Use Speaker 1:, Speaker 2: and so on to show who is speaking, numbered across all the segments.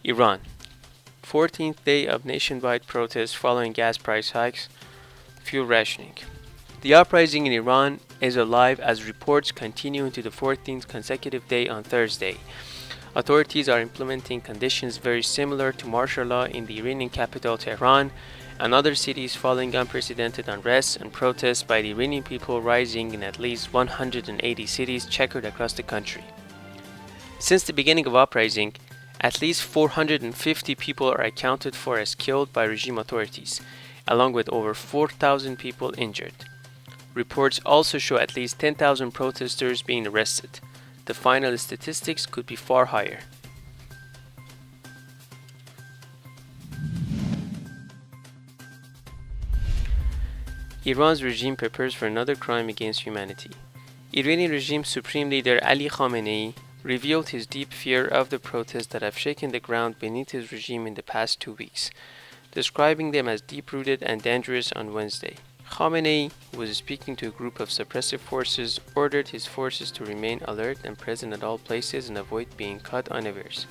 Speaker 1: Iran. 14th day of nationwide protests following gas price hikes, fuel rationing. The uprising in Iran is alive as reports continue into the 14th consecutive day on Thursday. Authorities are implementing conditions very similar to martial law in the Iranian capital Tehran and other cities following unprecedented unrest and protests by the Iranian people rising in at least 180 cities checkered across the country. Since the beginning of uprising, at least 450 people are accounted for as killed by regime authorities, along with over 4,000 people injured. Reports also show at least 10,000 protesters being arrested. The final statistics could be far higher. Iran's regime prepares for another crime against humanity. Iranian regime Supreme Leader Ali Khamenei revealed his deep fear of the protests that have shaken the ground beneath his regime in the past 2 weeks, describing them as deep-rooted and dangerous on Wednesday. Khamenei, who was speaking to a group of suppressive forces, ordered his forces to remain alert and present at all places and avoid being caught unawares.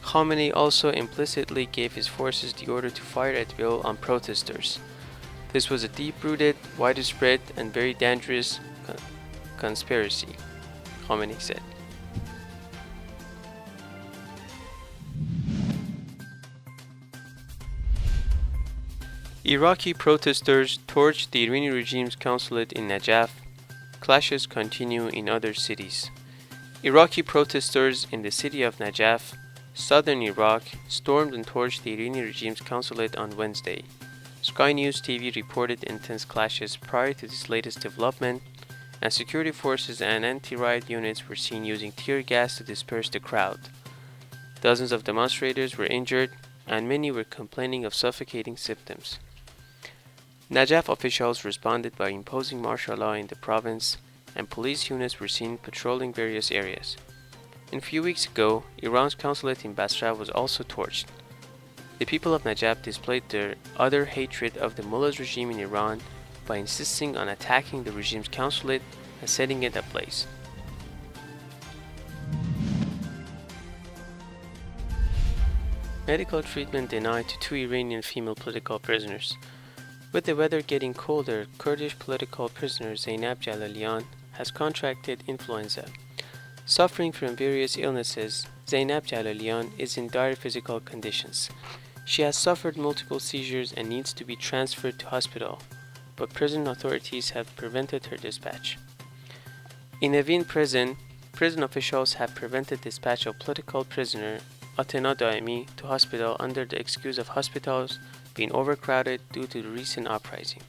Speaker 1: Khamenei also implicitly gave his forces the order to fire at will on protesters. This was a deep-rooted, widespread, and very dangerous conspiracy, Khamenei said. Iraqi protesters torched the Iranian regime's consulate in Najaf. Clashes continue in other cities. Iraqi protesters in the city of Najaf, southern Iraq, stormed and torched the Iranian regime's consulate on Wednesday. Sky News TV reported intense clashes prior to this latest development, and security forces and anti-riot units were seen using tear gas to disperse the crowd. Dozens of demonstrators were injured, and many were complaining of suffocating symptoms. Najaf officials responded by imposing martial law in the province, and police units were seen patrolling various areas. A few weeks ago, Iran's consulate in Basra was also torched. The people of Najaf displayed their utter hatred of the mullah's regime in Iran by insisting on attacking the regime's consulate and setting it ablaze. Medical treatment denied to 2 Iranian female political prisoners. With the weather getting colder, Kurdish political prisoner Zainab Jalalian has contracted influenza. Suffering from various illnesses, Zainab Jalalian is in dire physical conditions. She has suffered multiple seizures and needs to be transferred to hospital, but prison authorities have prevented her dispatch. In Evin prison officials have prevented dispatch of political prisoner Atena Daimi to hospital under the excuse of hospitals being overcrowded due to the recent uprising.